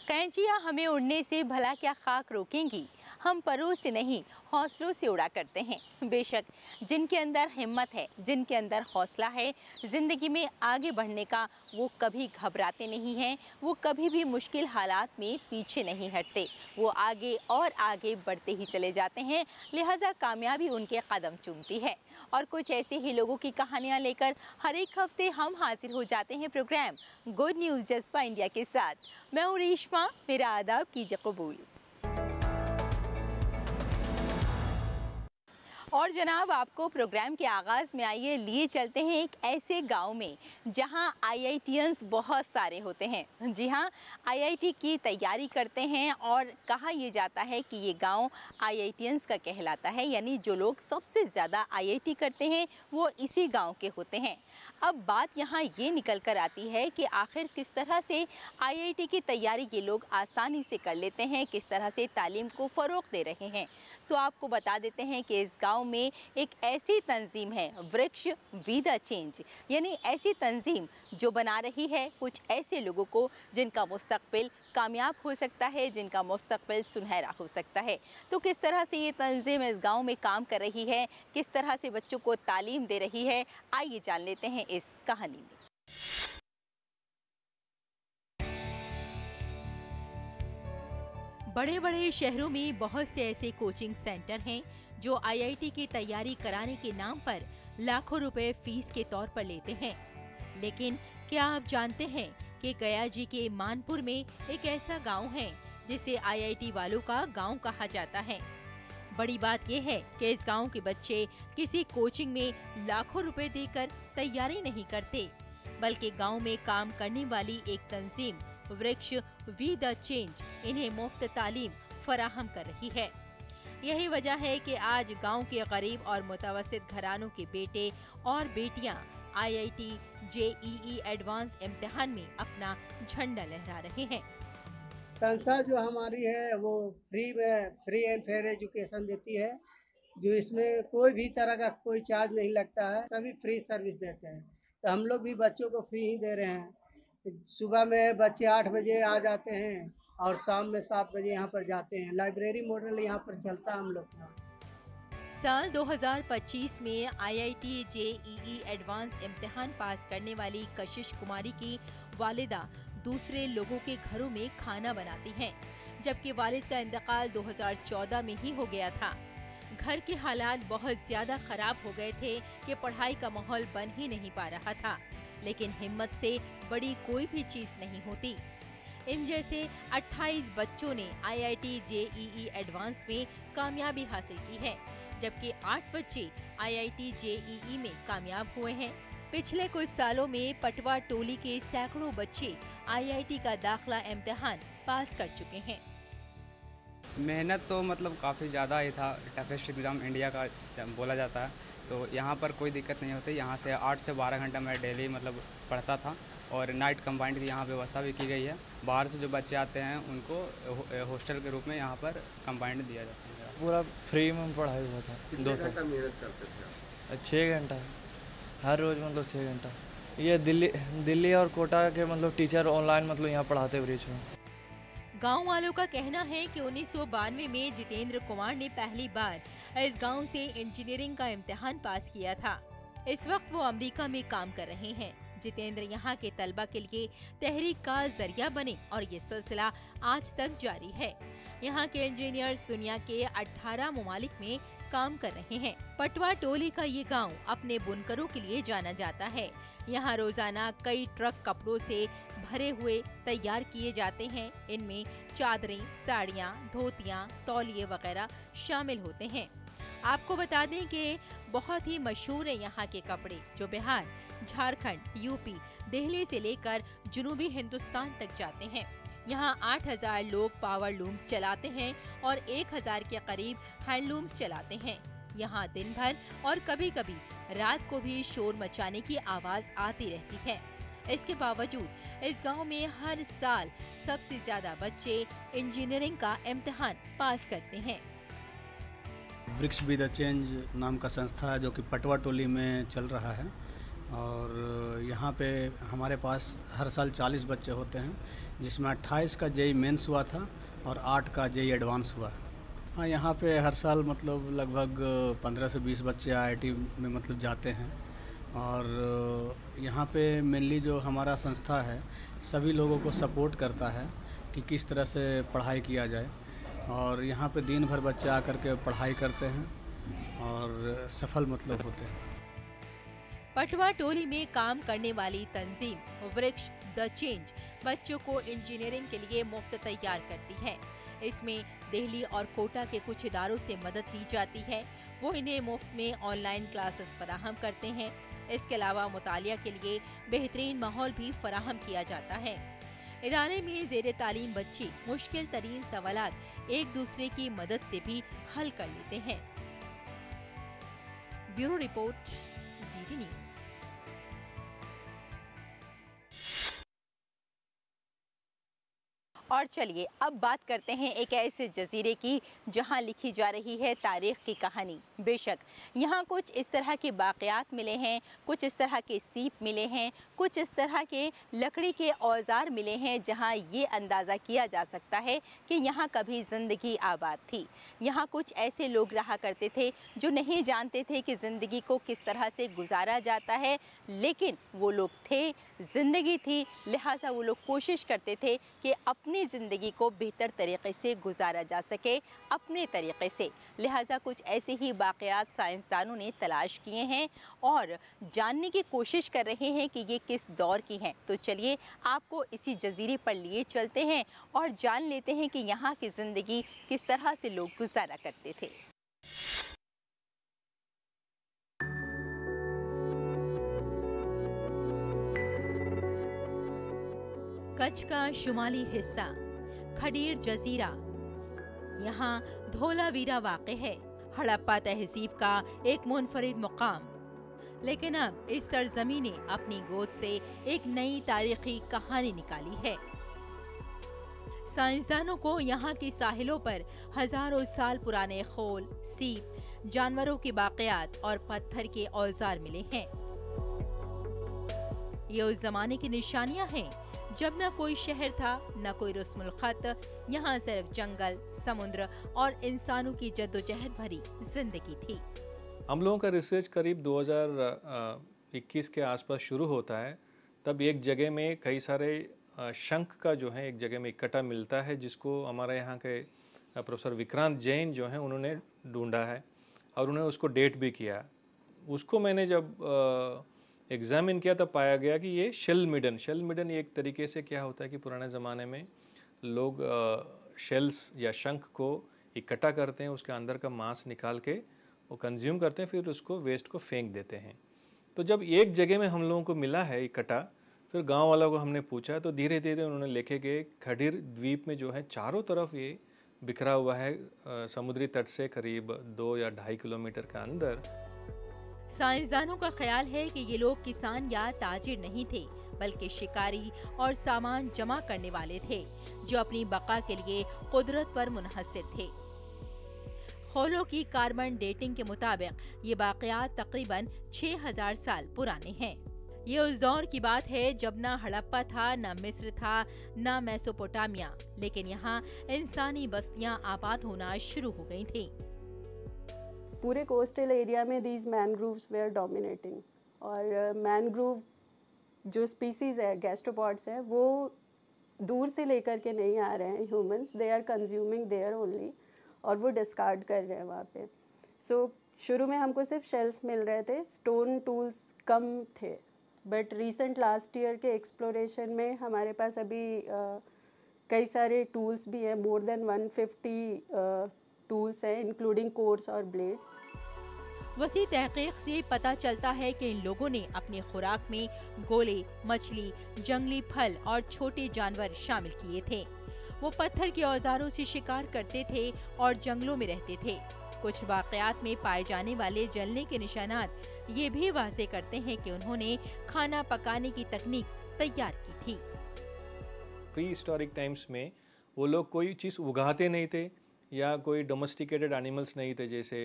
कैंचियाँ हमें उड़ने से भला क्या खाक रोकेंगी। हम परों से नहीं हौसलों से उड़ा करते हैं। बेशक जिनके अंदर हिम्मत है, जिनके अंदर हौसला है ज़िंदगी में आगे बढ़ने का, वो कभी घबराते नहीं हैं, वो कभी भी मुश्किल हालात में पीछे नहीं हटते, वो आगे और आगे बढ़ते ही चले जाते हैं। लिहाजा कामयाबी उनके कदम चूमती है। और कुछ ऐसे ही लोगों की कहानियाँ लेकर हर एक हफ्ते हम हाजिर हो जाते हैं प्रोग्राम गुड न्यूज़ जज्बा इंडिया के साथ। मैं हूँ रेशमा, मेरा आदाब कीजिए कबूल। और जनाब, आपको प्रोग्राम के आगाज़ में आइए लिए चलते हैं एक ऐसे गांव में जहां आईआईटियंस बहुत सारे होते हैं। जी हां, आईआईटी की तैयारी करते हैं और कहा यह जाता है कि ये गांव आईआईटियंस का कहलाता है, यानी जो लोग सबसे ज़्यादा आईआईटी करते हैं वो इसी गांव के होते हैं। अब बात यहाँ ये निकल कर आती है कि आखिर किस तरह से आईआईटी की तैयारी ये लोग आसानी से कर लेते हैं, किस तरह से तालीम को फ़रोग़ दे रहे हैं। तो आपको बता देते हैं कि इस गांव में एक ऐसी तंजीम है, वृक्ष वी द चेंज, यानी ऐसी तंजीम जो बना रही है कुछ ऐसे लोगों को जिनका मुस्तकबिल कामयाब हो सकता है, जिनका मुस्तकबिल सुनहरा हो सकता है। तो किस तरह से ये तंजीम इस गांव में काम कर रही है, किस तरह से बच्चों को तालीम दे रही है, आइए जान लेते हैं इस कहानी में। बड़े बड़े शहरों में बहुत से ऐसे कोचिंग सेंटर हैं जो आईआईटी की तैयारी कराने के नाम पर लाखों रुपए फीस के तौर पर लेते हैं। लेकिन क्या आप जानते हैं कि गया जी के मानपुर में एक ऐसा गांव है जिसे आईआईटी वालों का गांव कहा जाता है। बड़ी बात यह है कि इस गांव के बच्चे किसी कोचिंग में लाखों रुपए देकर तैयारी नहीं करते, बल्कि गांव में काम करने वाली एक तंजीम वृक्ष वी द चेंज इन्हें मुफ्त तालीम फराहम कर रही है। यही वजह है कि आज गांव के गरीब और मुतवस्सित घरानों के बेटे और बेटियां आईआईटी जेईई एडवांस इम्तिहान में अपना झंडा लहरा रहे हैं। संस्था जो हमारी है वो फ्री एंड फेयर एजुकेशन देती है, जो इसमें कोई भी तरह का कोई चार्ज नहीं लगता है, सभी फ्री सर्विस देते हैं। तो हम लोग भी बच्चों को फ्री ही दे रहे हैं। सुबह में बच्चे 8 बजे आ जाते हैं और शाम में 7 बजे यहाँ पर जाते हैं। लाइब्रेरी मॉडल यहाँ पर चलता है हम लोग का। साल 2025 में आईआईटी जेईई एडवांस इम्तिहान पास करने वाली कशिश कुमारी की वालिदा दूसरे लोगों के घरों में खाना बनाती हैं, जबकि वालिद का इंतकाल 2014 में ही हो गया था। घर के हालात बहुत ज्यादा खराब हो गए थे कि पढ़ाई का माहौल बन ही नहीं पा रहा था, लेकिन हिम्मत से बड़ी कोई भी चीज नहीं होती। इन जैसे 28 बच्चों ने आईआईटी जेईई एडवांस में कामयाबी हासिल की है, जबकि 8 बच्चे आईआईटी जेईई में कामयाब हुए हैं। पिछले कुछ सालों में पटवा टोली के सैकड़ों बच्चे आईआईटी का दाखिला इम्तिहान पास कर चुके हैं। मेहनत तो मतलब काफ़ी ज़्यादा ही था, टफेस्ट एग्ज़ाम इंडिया का बोला जाता है, तो यहाँ पर कोई दिक्कत नहीं होती। यहाँ से 8 से 12 घंटा मैं डेली मतलब पढ़ता था और नाइट कंबाइंड की यहाँ व्यवस्था भी की गई है। बाहर से जो बच्चे आते हैं उनको हॉस्टल के रूप में यहाँ पर कंबाइंड दिया जाता है। पूरा फ्री में पढ़ाई हुआ था। 2 साल मेहनत करते थे? 6 घंटा हर रोज़, मतलब 6 घंटा। ये दिल्ली और कोटा के मतलब टीचर ऑनलाइन मतलब यहाँ पढ़ाते ब्रिज में। गांव वालों का कहना है कि 1992 में जितेंद्र कुमार ने पहली बार इस गांव से इंजीनियरिंग का इम्तिहान पास किया था। इस वक्त वो अमेरिका में काम कर रहे हैं। जितेंद्र यहाँ के तलबा के लिए तहरीक का जरिया बने और ये सिलसिला आज तक जारी है। यहाँ के इंजीनियर्स दुनिया के 18 ममालिक में काम कर रहे हैं। पटवा टोली का ये गांव अपने बुनकरों के लिए जाना जाता है। यहाँ रोजाना कई ट्रक कपड़ों से भरे हुए तैयार किए जाते हैं। इनमें चादरें, साड़ियाँ, धोतियाँ, तौलिए वगैरह शामिल होते हैं। आपको बता दें कि बहुत ही मशहूर है यहाँ के कपड़े, जो बिहार, झारखंड, यूपी, दिल्ली से लेकर जनूबी हिंदुस्तान तक जाते हैं। यहाँ 8000 लोग पावर लूम्स चलाते हैं और 1000 के करीब हैंडलूम्स चलाते हैं। यहाँ दिन भर और कभी कभी रात को भी शोर मचाने की आवाज आती रहती है। इसके बावजूद इस गांव में हर साल सबसे ज्यादा बच्चे इंजीनियरिंग का इम्तिहान पास करते हैं। वृक्ष वी द चेंज नाम का संस्था है जो कि पटवा टोली में चल रहा है। और यहाँ पे हमारे पास हर साल 40 बच्चे होते हैं, जिसमें 28 का जेई मेंस हुआ था और 8 का जेई एडवांस हुआ। हाँ, यहाँ पे हर साल मतलब लगभग 15 से 20 बच्चे आईआईटी में मतलब जाते हैं। और यहाँ पे मेनली जो हमारा संस्था है सभी लोगों को सपोर्ट करता है कि किस तरह से पढ़ाई किया जाए, और यहाँ पे दिन भर बच्चे आकर के पढ़ाई करते हैं और सफल मतलब होते हैं। पटवा टोली में काम करने वाली तंजीम वृक्ष द चेंज बच्चों को इंजीनियरिंग के लिए मुफ्त तैयार करती है। इसमें दिल्ली और कोटा के कुछ इदारों से मदद ली जाती है। वो इन्हें मुफ्त में ऑनलाइन क्लासेस फराहम करते हैं। इसके अलावा मुतालिया के लिए बेहतरीन माहौल भी फराहम किया जाता है। इदारे में ज़ेरे तालीम बच्चे मुश्किल तरीन सवालात एक दूसरे की मदद से भी हल कर लेते हैं। Bureau report, DD news. और चलिए अब बात करते हैं एक ऐसे जजीरे की जहां लिखी जा रही है तारीख की कहानी। बेशक यहां कुछ इस तरह के वाक़यात मिले हैं, कुछ इस तरह के सीप मिले हैं, कुछ इस तरह के लकड़ी के औजार मिले हैं जहां ये अंदाज़ा किया जा सकता है कि यहां कभी ज़िंदगी आबाद थी। यहां कुछ ऐसे लोग रहा करते थे जो नहीं जानते थे कि ज़िंदगी को किस तरह से गुजारा जाता है, लेकिन वो लोग थे, ज़िंदगी थी, लिहाजा वो लोग कोशिश करते थे कि अपनी ज़िंदगी को बेहतर तरीके से गुजारा जा सके अपने तरीके से। लिहाजा कुछ ऐसे ही वाक़यात साइंसदानों ने तलाश किए हैं और जानने की कोशिश कर रहे हैं कि ये किस दौर की हैं। तो चलिए आपको इसी जजीरे पर लिए चलते हैं और जान लेते हैं कि यहाँ की ज़िंदगी किस तरह से लोग गुजारा करते थे। कच्छ का शुमाली हिस्सा खडीर जजीरा, यहाँ धोलावीरा वाक़ है, हड़प्पा तहजीब का एक मुनफरिद मुकाम। लेकिन अब इस सरजमी ने अपनी गोद से एक नई तारीखी कहानी निकाली है। साइंसदानों को यहाँ की साहिलों पर हजारों साल पुराने खोल, सीप, जानवरों के बाक़ियात और पत्थर के औजार मिले हैं। ये उस जमाने की निशानियां हैं जब न कोई शहर था, न कोई रस्मुल खत। यहाँ सिर्फ जंगल, समुद्र और इंसानों की जद्दोजहद भरी जिंदगी थी। हम लोगों का रिसर्च करीब 2021 के आसपास शुरू होता है। तब एक जगह में कई सारे शंख का जो है एक जगह में इकट्ठा मिलता है, जिसको हमारे यहाँ के प्रोफेसर विक्रांत जैन जो हैं उन्होंने ढूंढा है और उन्होंने उसको डेट भी किया। उसको मैंने जब एग्जामिन किया तब पाया गया कि ये शेल मिडन एक तरीके से क्या होता है कि पुराने ज़माने में लोग शेल्स या शंख को इकट्ठा करते हैं, उसके अंदर का मांस निकाल के वो कंज्यूम करते हैं, फिर उसको वेस्ट को फेंक देते हैं। तो जब एक जगह में हम लोगों को मिला है इकट्ठा, फिर गांव वालों को हमने पूछा तो धीरे धीरे उन्होंने लिखे गए खडीर द्वीप में जो है चारों तरफ ये बिखरा हुआ है, समुद्री तट से करीब 2 या 2.5 किलोमीटर के अंदर। साइंसदानों का ख्याल है कि ये लोग किसान या ताजिर नहीं थे, बल्कि शिकारी और सामान जमा करने वाले थे जो अपनी बका के लिए कुदरत पर मुनहसर थे। खोलों की कार्बन डेटिंग के मुताबिक ये वाक़यात तकरीबन 6000 साल पुराने हैं। ये उस दौर की बात है जब ना हड़प्पा था, ना मिस्र था, ना मेसोपोटामिया, लेकिन यहाँ इंसानी बस्तियाँ आबाद होना शुरू हो गई थी। पूरे कोस्टल एरिया में दीज मैनग्रोव्स वेयर डोमिनेटिंग, और मैनग्रोव जो स्पीसीज़ है, गैस्ट्रोपॉड्स है, वो दूर से लेकर के नहीं आ रहे हैं humans, they are consuming their only, और वो डिस्कार्ड कर रहे हैं वहाँ पे। सो शुरू में हमको सिर्फ शेल्स मिल रहे थे, स्टोन टूल्स कम थे, बट रिसेंट लास्ट ईयर के एक्सप्लोरेशन में हमारे पास अभी कई सारे टूल्स भी हैं, मोर देन 150 टूल्स हैं, इंक्लूडिंग कोर्स और ब्लेड्स। वसी तहकीक से पता चलता है कि इन लोगों ने अपनी खुराक में गोले, मछली, जंगली फल और छोटे जानवर शामिल किए थे। वो पत्थर के औजारों से शिकार करते थे और जंगलों में रहते थे। कुछ वाक़यात में पाए जाने वाले जलने के निशानात ये भी वाज़े करते हैं कि उन्होंने खाना पकाने की तकनीक तैयार की थी। प्री हिस्टोरिक टाइम्स में वो लोग कोई चीज़ उगाते नहीं थे या कोई डोमेस्टिकेटेड एनिमल्स नहीं थे, जैसे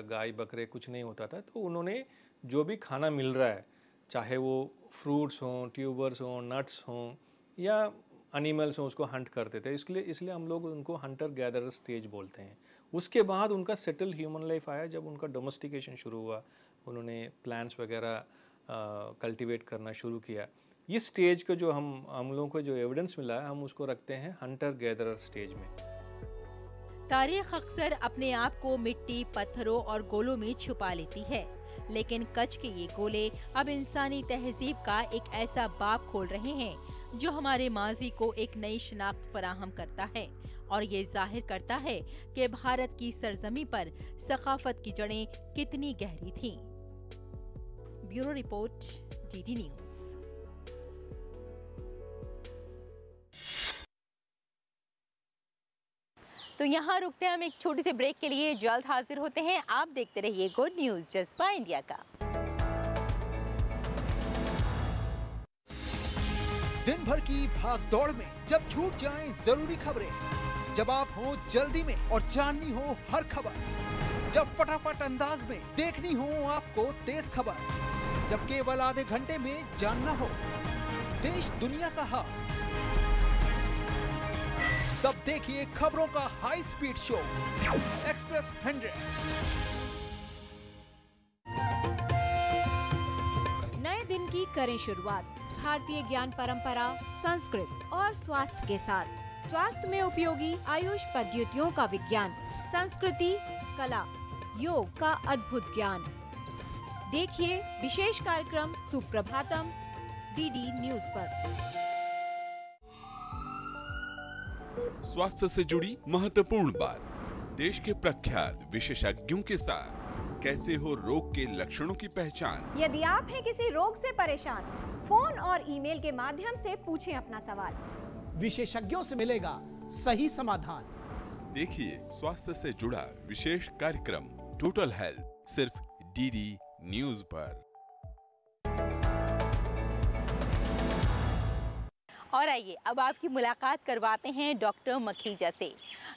गाय बकरे कुछ नहीं होता था, तो उन्होंने जो भी खाना मिल रहा है, चाहे वो फ्रूट्स हों, ट्यूबर्स हों, नट्स हों या एनिमल्स हों, उसको हंट करते थे। इसलिए हम लोग उनको हंटर गैदरर स्टेज बोलते हैं। उसके बाद उनका सेटल ह्यूमन लाइफ आया जब उनका डोमेस्टिकेशन शुरू हुआ, उन्होंने प्लांट्स वगैरह कल्टीवेट करना शुरू किया। इस स्टेज को जो हम लोगों को जो एविडेंस मिला है, हम उसको रखते हैं हंटर गैदरर स्टेज में। तारीख अक्सर अपने आप को मिट्टी, पत्थरों और गोलों में छुपा लेती है, लेकिन कच्छ के ये गोले अब इंसानी तहजीब का एक ऐसा बाब खोल रहे हैं जो हमारे माजी को एक नई शिनाख्त फराहम करता है और ये जाहिर करता है कि भारत की सरजमी पर सकाफत की जड़ें कितनी गहरी थीं। Bureau report, DD news. तो यहाँ रुकते हैं हम एक छोटे से ब्रेक के लिए, जल्द हाजिर होते हैं। आप देखते रहिए गुड न्यूज़ जज्बा इंडिया का। दिन भर की भाग दौड़ में जब छूट जाएं जरूरी खबरें, जब आप हो जल्दी में और जाननी हो हर खबर, जब फटाफट अंदाज में देखनी हो आपको तेज खबर, जब केवल आधे घंटे में जानना हो देश दुनिया का हाल, तब देखिए खबरों का हाई स्पीड शो एक्सप्रेस 100। नए दिन की करें शुरुआत भारतीय ज्ञान परंपरा, संस्कृत और स्वास्थ्य के साथ। स्वास्थ्य में उपयोगी आयुष पद्धतियों का विज्ञान, संस्कृति, कला, योग का अद्भुत ज्ञान। देखिए विशेष कार्यक्रम सुप्रभातम डीडी न्यूज़ पर। स्वास्थ्य से जुड़ी महत्वपूर्ण बात, देश के प्रख्यात विशेषज्ञों के साथ कैसे हो रोग के लक्षणों की पहचान। यदि आप हैं किसी रोग से परेशान, फोन और ईमेल के माध्यम से पूछें अपना सवाल, विशेषज्ञों से मिलेगा सही समाधान। देखिए स्वास्थ्य से जुड़ा विशेष कार्यक्रम टोटल हेल्थ, सिर्फ डीडी न्यूज़ पर। और आइए अब आपकी मुलाकात करवाते हैं डॉक्टर मखीजा से।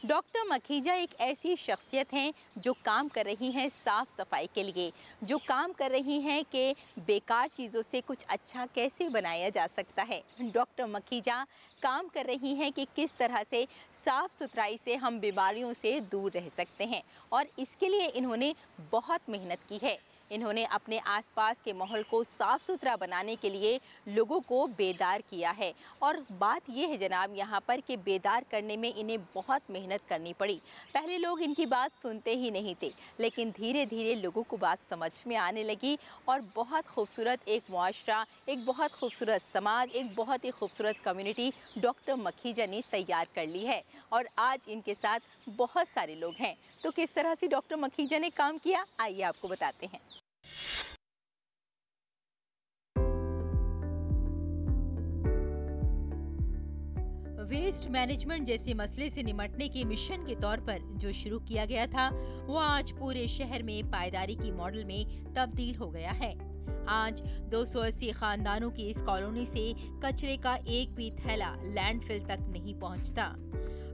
डॉक्टर मखीजा एक ऐसी शख्सियत हैं जो काम कर रही हैं साफ़ सफाई के लिए, जो काम कर रही हैं कि बेकार चीज़ों से कुछ अच्छा कैसे बनाया जा सकता है। डॉक्टर मखीजा काम कर रही हैं कि किस तरह से साफ़ सुथराई से हम बीमारियों से दूर रह सकते हैं, और इसके लिए इन्होंने बहुत मेहनत की है। इन्होंने अपने आसपास के माहौल को साफ़ सुथरा बनाने के लिए लोगों को बेदार किया है। और बात यह है जनाब यहाँ पर कि बेदार करने में इन्हें बहुत मेहनत करनी पड़ी। पहले लोग इनकी बात सुनते ही नहीं थे, लेकिन धीरे धीरे लोगों को बात समझ में आने लगी और बहुत खूबसूरत एक मुआशरा, एक बहुत खूबसूरत समाज, एक बहुत ही खूबसूरत कम्युनिटी डॉक्टर मखीजा ने तैयार कर ली है। और आज इनके साथ बहुत सारे लोग हैं। तो किस तरह से डॉक्टर मखीजा ने काम किया, आइए आपको बताते हैं। वेस्ट मैनेजमेंट जैसे मसले से निपटने के मिशन के तौर पर जो शुरू किया गया था, वो आज पूरे शहर में पायदारी की मॉडल में तब्दील हो गया है। आज 280 खानदानों की इस कॉलोनी से कचरे का एक भी थैला लैंडफिल तक नहीं पहुंचता,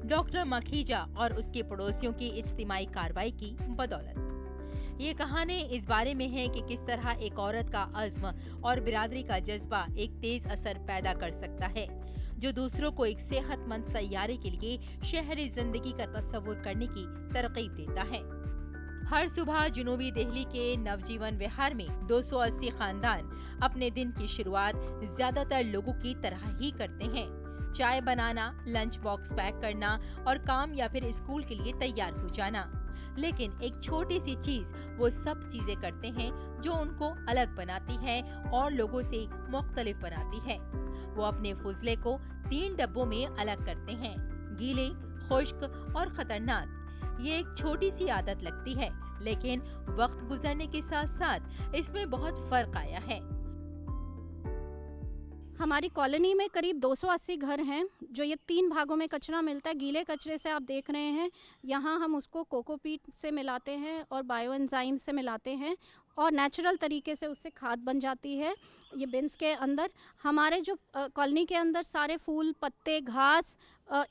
डॉक्टर मखीजा और उसके पड़ोसियों की इज्तिमाई कार्रवाई की बदौलत। ये कहानी इस बारे में है कि किस तरह एक औरत का अज़्म और बिरादरी का जज्बा एक तेज असर पैदा कर सकता है, जो दूसरों को एक सेहतमंद सैयारे के लिए शहरी जिंदगी का तस्वुर करने की तरकीब देता है। हर सुबह जनूबी दिल्ली के नवजीवन विहार में 280 खानदान अपने दिन की शुरुआत ज्यादातर लोगों की तरह ही करते हैं। चाय बनाना, लंच बॉक्स पैक करना और काम या फिर स्कूल के लिए तैयार हो जाना। लेकिन एक छोटी सी चीज वो सब चीजें करते हैं जो उनको अलग बनाती है और लोगों से मुख्तलिफ बनाती है। वो अपने फुजले को 3 डब्बों में अलग करते हैं, गीले, खुश्क और खतरनाक। ये एक छोटी सी आदत लगती है, लेकिन वक्त गुजरने के साथ साथ इसमें बहुत फर्क आया है। हमारी कॉलोनी में करीब 280 घर हैं, जो ये 3 भागों में कचरा मिलता है। गीले कचरे से आप देख रहे हैं, यहाँ हम उसको कोकोपीट से मिलाते हैं और बायो एंजाइम से मिलाते हैं और नेचुरल तरीके से उससे खाद बन जाती है ये बिन्स के अंदर। हमारे जो कॉलोनी के अंदर सारे फूल, पत्ते, घास,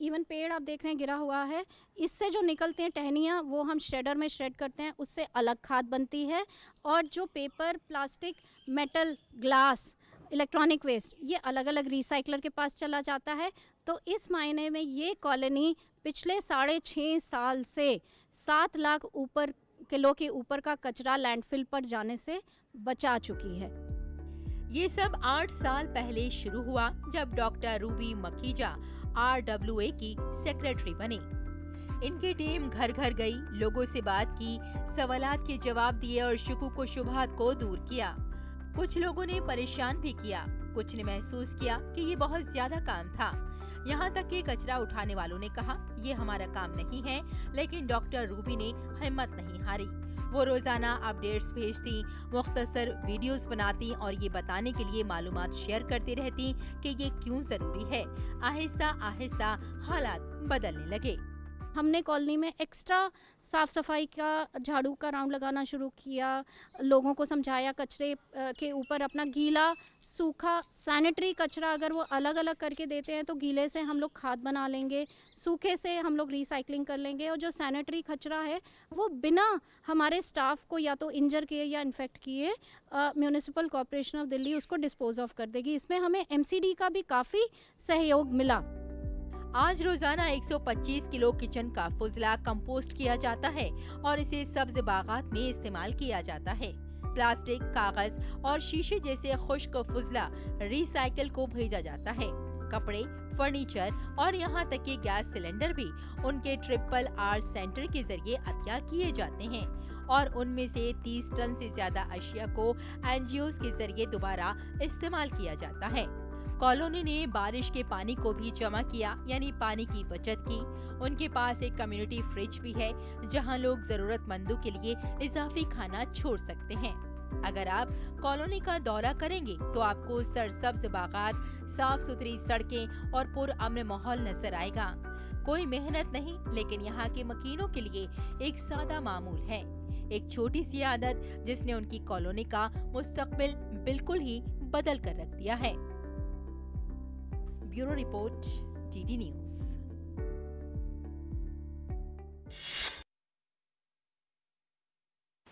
इवन पेड़ आप देख रहे हैं गिरा हुआ है, इससे जो निकलते हैं टहनियाँ वो हम श्रेडर में श्रेड करते हैं, उससे अलग खाद बनती है। और जो paper, plastic, metal, glass, electronic waste ये अलग अलग रिसाइकलर के पास चला जाता है। तो इस मायने में ये कॉलोनी पिछले 6.5 साल से 7 लाख किलो के ऊपर का कचरा लैंडफिल पर जाने से बचा चुकी है। ये सब 8 साल पहले शुरू हुआ जब डॉक्टर रूबी मखीजा RWA की सेक्रेटरी बनी। इनकी टीम घर घर गई, लोगों से बात की, सवालात के जवाब दिए और शुकूक व शुबहात को दूर किया। कुछ लोगों ने परेशान भी किया, कुछ ने महसूस किया कि ये बहुत ज्यादा काम था। यहाँ तक कि कचरा उठाने वालों ने कहा ये हमारा काम नहीं है, लेकिन डॉक्टर रूबी ने हिम्मत नहीं हारी। वो रोजाना अपडेट्स भेजती, मुख्तसर वीडियोस बनाती और ये बताने के लिए मालूमात शेयर करती रहती कि ये क्यों जरूरी है। आहिस्ता आहिस्ता हालात बदलने लगे। हमने कॉलोनी में एक्स्ट्रा साफ़ सफाई का, झाड़ू का राउंड लगाना शुरू किया, लोगों को समझाया कचरे के ऊपर अपना गीला, सूखा, सैनिटरी कचरा अगर वो अलग अलग करके देते हैं तो गीले से हम लोग खाद बना लेंगे, सूखे से हम लोग रिसाइकलिंग कर लेंगे, और जो सैनिटरी कचरा है वो बिना हमारे स्टाफ को या तो इंजर किए या इन्फेक्ट किए म्यूनिसिपल कॉर्पोरेशन ऑफ दिल्ली उसको डिस्पोज ऑफ कर देगी। इसमें हमें MCD का भी काफ़ी सहयोग मिला। आज रोजाना 125 किलो किचन का फुजला कंपोस्ट किया जाता है और इसे सब्ज बागात में इस्तेमाल किया जाता है। प्लास्टिक, कागज और शीशे जैसे खुश्क फुजला रिसाइकिल को भेजा जाता है। कपड़े, फर्नीचर और यहाँ तक कि गैस सिलेंडर भी उनके RRR सेंटर के जरिए अतिया किए जाते हैं और उनमें से 30 टन से ज्यादा अशिया को NGOs के जरिए दोबारा इस्तेमाल किया जाता है। कॉलोनी ने बारिश के पानी को भी जमा किया, यानी पानी की बचत की। उनके पास एक कम्युनिटी फ्रिज भी है जहां लोग जरूरतमंदों के लिए इजाफी खाना छोड़ सकते हैं। अगर आप कॉलोनी का दौरा करेंगे तो आपको सरसब्ज बागात, साफ सुथरी सड़कें और पुरअमन माहौल नजर आएगा। कोई मेहनत नहीं, लेकिन यहाँ के मकीनों के लिए एक सादा मामूल है, एक छोटी सी आदत जिसने उनकी कॉलोनी का मुस्तकबिल बिल्कुल ही बदल कर रख दिया है। Bureau report, DD news.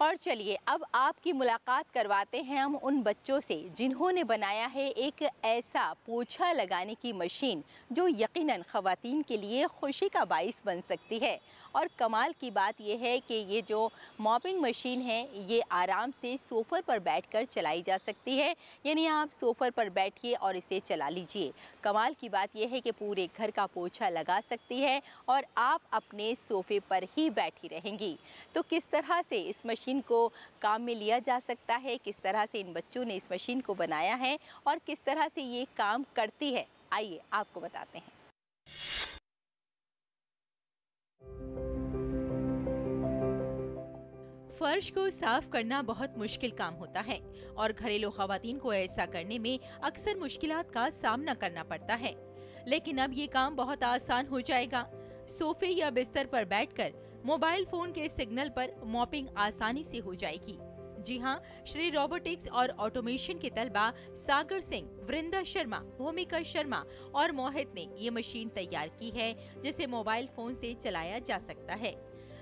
और चलिए अब आपकी मुलाकात करवाते हैं हम उन बच्चों से जिन्होंने बनाया है एक ऐसा पोछा लगाने की मशीन जो यकीनन ख़वातीन के लिए खुशी का बाइस बन सकती है। और कमाल की बात यह है कि ये जो मॉपिंग मशीन है ये आराम से सोफ़र पर बैठकर चलाई जा सकती है, यानी आप सोफ़र पर बैठिए और इसे चला लीजिए। कमाल की बात यह है कि पूरे घर का पोछा लगा सकती है और आप अपने सोफ़े पर ही बैठी रहेंगी। तो किस तरह से इस मशीन को काम में लिया जा सकता है, किस तरह से इन बच्चों ने इस मशीन को बनाया है और किस तरह से ये काम करती है, आइए आपको बताते हैं। फर्श को साफ करना बहुत मुश्किल काम होता है और घरेलू ख़वातीन को ऐसा करने में अक्सर मुश्किलात का सामना करना पड़ता है, लेकिन अब ये काम बहुत आसान हो जाएगा। सोफे या बिस्तर पर बैठकर मोबाइल फोन के सिग्नल पर मॉपिंग आसानी से हो जाएगी। जी हाँ, श्री रोबोटिक्स और ऑटोमेशन के तलबा सागर सिंह, वृंदा शर्मा, भूमिका शर्मा और मोहित ने ये मशीन तैयार की है जिसे मोबाइल फोन से चलाया जा सकता है।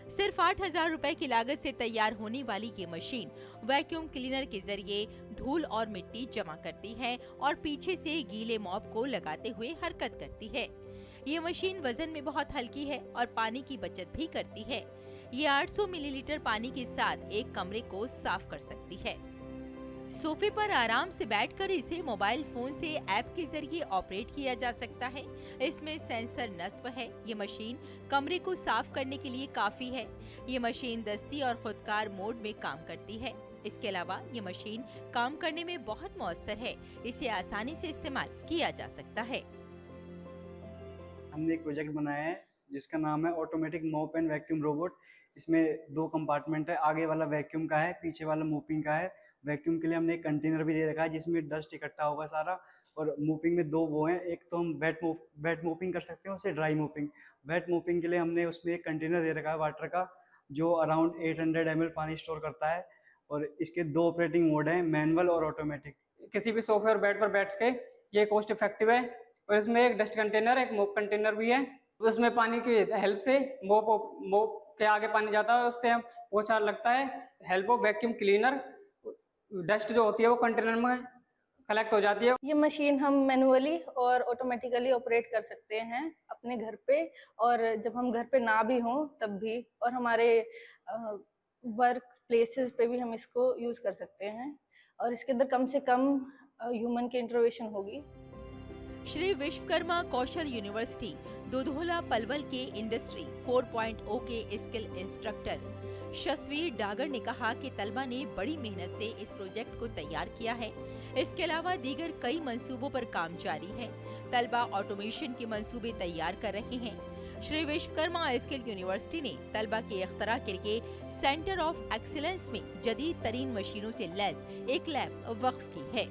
सिर्फ 8,000 रुपए की लागत से तैयार होने वाली ये मशीन वैक्यूम क्लीनर के जरिए धूल और मिट्टी जमा करती है और पीछे से गीले मॉप को लगाते हुए हरकत करती है। ये मशीन वजन में बहुत हल्की है और पानी की बचत भी करती है। ये 800 मिलीलीटर पानी के साथ एक कमरे को साफ कर सकती है। सोफे पर आराम से बैठकर इसे मोबाइल फोन से ऐप के जरिए ऑपरेट किया जा सकता है। इसमें सेंसर नस्ब है। ये मशीन कमरे को साफ करने के लिए काफी है। ये मशीन दस्ती और खुदकार मोड में काम करती है। इसके अलावा ये मशीन काम करने में बहुत मौसर है। इसे आसानी से इस्तेमाल किया जा सकता है। हमने एक प्रोजेक्ट बनाया है जिसका नाम है automatic mop and vacuum robot. इसमें 2 कंपार्टमेंट है, आगे वाला वैक्यूम का है, पीछे वाला मोपिंग का है। वैक्यूम के लिए हमने एक कंटेनर भी दे रखा है जिसमें डस्ट इकट्ठा होगा सारा, और मोपिंग में 2 वो हैं, एक तो हम वेट मोपिंग कर सकते हैं, उससे ड्राई मोपिंग। वेट मोपिंग के लिए हमने उसमें एक कंटेनर दे रखा है वाटर का जो अराउंड 800 ml पानी स्टोर करता है, और इसके 2 ऑपरेटिंग मोड हैं, मैनुअल और ऑटोमेटिक। किसी भी सोफे और बेड पर बैठ के ये कोस्ट इफेक्टिव है। और इसमें एक डस्ट कंटेनर, एक मोप कंटेनर भी है। उसमें पानी की हेल्प से मोप के आगे पानी जाता है, उससे हम पोछा लगता है। Help of vacuum cleaner, dust जो होती है वो कंटेनर में कलेक्ट हो जाती है। ये मशीन हम मैनुअली और ऑटोमेटिकली ऑपरेट कर सकते हैं अपने घर पे, और जब हम घर पे ना भी हों तब भी, और हमारे वर्क प्लेसेस पे भी हम इसको यूज़ कर सकते हैं। और इसके अंदर कम से कम ह्यूमन की इंटरवेंशन होगी। श्री विश्वकर्मा कौशल यूनिवर्सिटी दोधोला पलवल के इंडस्ट्री 4.0 के स्किल इंस्ट्रक्टर शशवीर डागर ने कहा कि तलबा ने बड़ी मेहनत से इस प्रोजेक्ट को तैयार किया है। इसके अलावा दीगर कई मंसूबों पर काम जारी है। तलबा ऑटोमेशन के मंसूबे तैयार कर रहे हैं। श्री विश्वकर्मा स्किल यूनिवर्सिटी ने तलबा के इख्तरा के लिए सेंटर ऑफ एक्सीलेंस में जदीद तरीन मशीनों से लैस एक लैब वक्फ की है।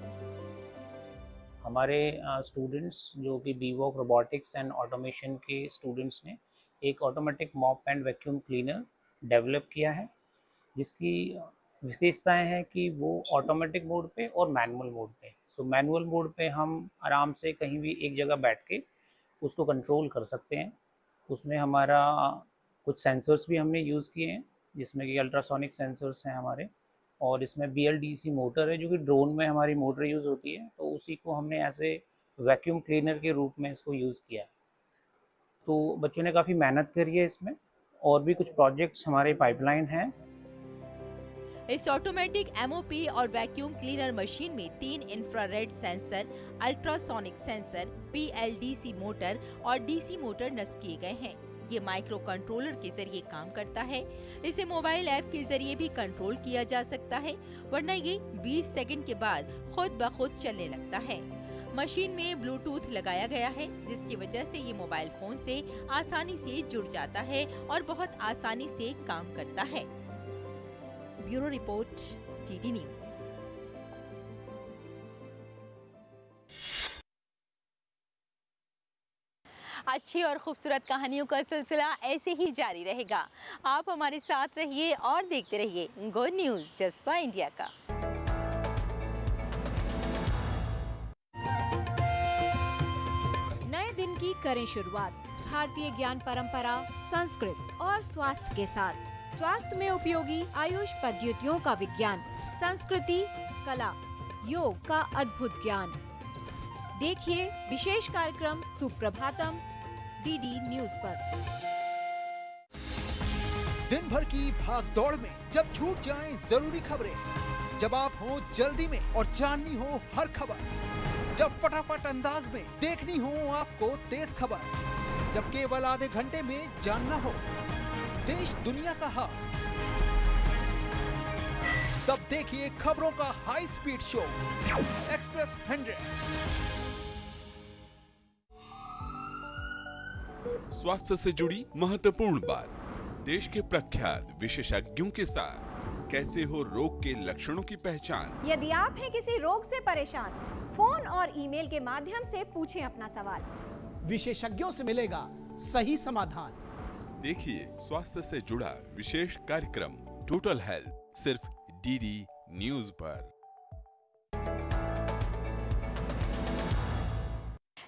हमारे स्टूडेंट्स जो कि बीवॉक रोबोटिक्स एंड ऑटोमेशन के स्टूडेंट्स ने एक automatic mop and vacuum cleaner develop किया है, जिसकी विशेषताएं हैं कि वो ऑटोमेटिक मोड पे और मैनुअल मोड पे। सो मैनुअल मोड पे हम आराम से कहीं भी एक जगह बैठ के उसको कंट्रोल कर सकते हैं। उसमें हमारा कुछ सेंसर्स भी हमने यूज़ किए हैं, जिसमें कि अल्ट्रासोनिक सेंसर्स हैं हमारे, और इसमें BLDC मोटर है जो कि ड्रोन में हमारी मोटर यूज़ होती है, तो उसी को हमने ऐसे वैक्यूम क्लीनर के रूप में इसको यूज़ किया है। तो बच्चों ने काफ़ी मेहनत करी है इसमें, और भी कुछ प्रोजेक्ट्स हमारे पाइपलाइन हैं। इस ऑटोमेटिक MOP और वैक्यूम क्लीनर मशीन में 3 infrared sensor, ultrasonic sensor, BLDC motor और DC मोटर नस्ब किए गए हैं। ये माइक्रो कंट्रोलर के जरिए काम करता है। इसे मोबाइल ऐप के जरिए भी कंट्रोल किया जा सकता है, वरना ये 20 सेकंड के बाद खुद ब खुद चलने लगता है। मशीन में ब्लूटूथ लगाया गया है, जिसकी वजह से ये मोबाइल फोन से आसानी से जुड़ जाता है और बहुत आसानी से काम करता है। Bureau report, TT news. अच्छी और खूबसूरत कहानियों का सिलसिला ऐसे ही जारी रहेगा। आप हमारे साथ रहिए और देखते रहिए गुड न्यूज़ जज्बा इंडिया का। नए दिन की करें शुरुआत भारतीय ज्ञान परंपरा, संस्कृत और स्वास्थ्य के साथ। स्वास्थ्य में उपयोगी आयुष पद्धतियों का विज्ञान, संस्कृति, कला, योग का अद्भुत ज्ञान। देखिए विशेष कार्यक्रम सुप्रभातम DD न्यूज़ पर। दिन भर की भाग दौड़ में जब छूट जाएं जरूरी खबरें, जब आप हो जल्दी में और जाननी हो हर खबर, जब फटाफट अंदाज में देखनी हो आपको तेज खबर, जब केवल आधे घंटे में जानना हो देश दुनिया का हाल, तब देखिए खबरों का हाई स्पीड शो एक्सप्रेस 100। स्वास्थ्य से जुड़ी महत्वपूर्ण बात, देश के प्रख्यात विशेषज्ञों के साथ कैसे हो रोग के लक्षणों की पहचान। यदि आप हैं किसी रोग से परेशान, फोन और ईमेल के माध्यम से पूछें अपना सवाल। विशेषज्ञों से मिलेगा सही समाधान। देखिए स्वास्थ्य से जुड़ा विशेष कार्यक्रम टोटल हेल्थ, सिर्फ DD न्यूज़ पर।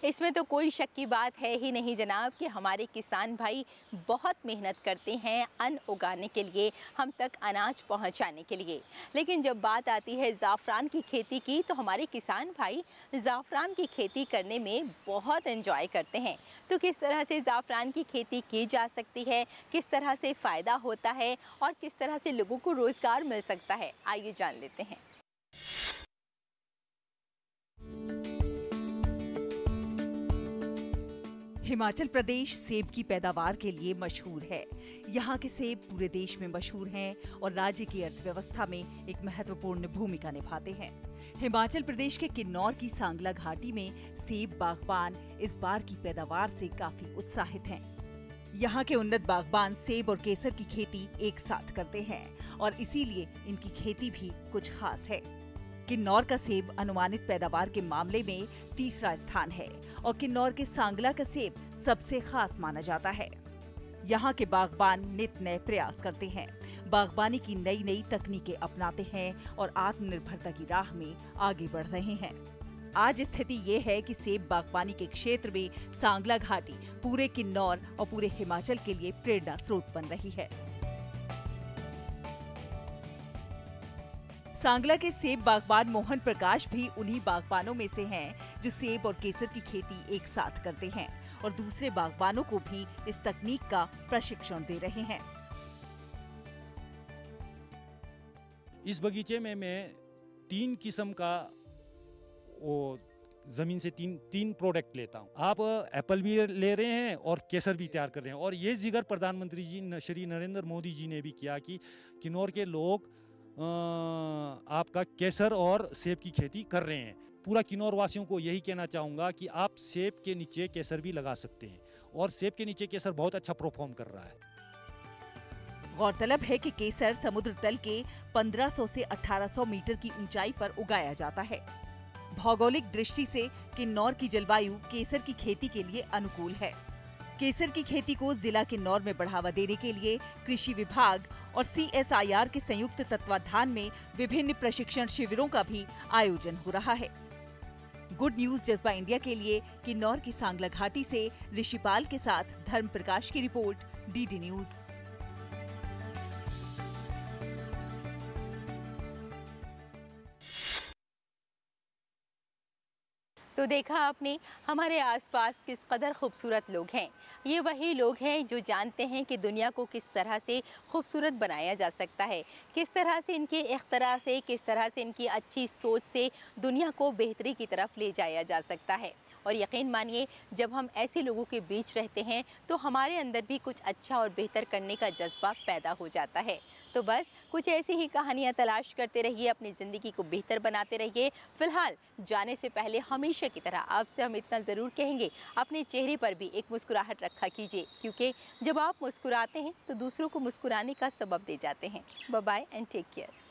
इसमें तो कोई शक की बात है ही नहीं जनाब कि हमारे किसान भाई बहुत मेहनत करते हैं अन्न उगाने के लिए, हम तक अनाज पहुंचाने के लिए। लेकिन जब बात आती है ज़ाफ़रान की खेती की, तो हमारे किसान भाई ज़ाफ़रान की खेती करने में बहुत एंजॉय करते हैं। तो किस तरह से ज़ाफ़रान की खेती की जा सकती है, किस तरह से फ़ायदा होता है और किस तरह से लोगों को रोज़गार मिल सकता है, आइए जान लेते हैं। हिमाचल प्रदेश सेब की पैदावार के लिए मशहूर है। यहाँ के सेब पूरे देश में मशहूर हैं और राज्य की अर्थव्यवस्था में एक महत्वपूर्ण भूमिका निभाते हैं। हिमाचल प्रदेश के किन्नौर की सांगला घाटी में सेब बागबान इस बार की पैदावार से काफी उत्साहित हैं। यहाँ के उन्नत बागबान सेब और केसर की खेती एक साथ करते हैं और इसीलिए इनकी खेती भी कुछ खास है। किन्नौर का सेब अनुमानित पैदावार के मामले में तीसरा स्थान है और किन्नौर के सांगला का सेब सबसे खास माना जाता है। यहाँ के बागबान नित नए प्रयास करते हैं। बागबानी की नई नई तकनीकें अपनाते हैं और आत्मनिर्भरता की राह में आगे बढ़ रहे हैं। आज स्थिति ये है कि सेब बागबानी के क्षेत्र में सांगला घाटी पूरे किन्नौर और पूरे हिमाचल के लिए प्रेरणा स्रोत बन रही है। सांगला के सेब बागबान मोहन प्रकाश भी उन्हीं बागबानों में से हैं जो सेब और केसर की खेती एक साथ करते हैं और दूसरे बागबानों को भी इस तकनीक का प्रशिक्षण दे रहे हैं। इस बगीचे में मैं 3 किस्म का वो जमीन से तीन प्रोडक्ट लेता हूँ। आप एप्पल भी ले रहे हैं और केसर भी तैयार कर रहे हैं, और ये जिक्र प्रधानमंत्री जी श्री नरेंद्र मोदी जी ने भी किया कि किन्नौर के लोग आपका केसर और सेब की खेती कर रहे हैं। पूरा किन्नौर वासियों को यही कहना चाहूँगा कि आप सेब के नीचे केसर भी लगा सकते हैं, और सेब के नीचे केसर बहुत अच्छा परफॉर्म कर रहा है। गौरतलब है कि केसर समुद्र तल के 1500 से 1800 मीटर की ऊंचाई पर उगाया जाता है। भौगोलिक दृष्टि से किन्नौर की जलवायु केसर की खेती के लिए अनुकूल है। केसर की खेती को जिला किन्नौर में बढ़ावा देने के लिए कृषि विभाग और CSIR के संयुक्त तत्वाधान में विभिन्न प्रशिक्षण शिविरों का भी आयोजन हो रहा है। गुड न्यूज जज्बा इंडिया के लिए किन्नौर की सांगला घाटी से ऋषिपाल के साथ धर्म प्रकाश की रिपोर्ट, DD न्यूज। तो देखा आपने हमारे आसपास किस कदर खूबसूरत लोग हैं। ये वही लोग हैं जो जानते हैं कि दुनिया को किस तरह से खूबसूरत बनाया जा सकता है, किस तरह से इनके इख्तरा से, किस तरह से इनकी अच्छी सोच से दुनिया को बेहतरी की तरफ ले जाया जा सकता है। और यकीन मानिए, जब हम ऐसे लोगों के बीच रहते हैं तो हमारे अंदर भी कुछ अच्छा और बेहतर करने का जज्बा पैदा हो जाता है। तो बस कुछ ऐसी ही कहानियाँ तलाश करते रहिए, अपनी ज़िंदगी को बेहतर बनाते रहिए। फिलहाल जाने से पहले हमेशा की तरह आपसे हम इतना ज़रूर कहेंगे, अपने चेहरे पर भी एक मुस्कुराहट रखा कीजिए, क्योंकि जब आप मुस्कुराते हैं तो दूसरों को मुस्कुराने का सबब दे जाते हैं। Bye bye and take care.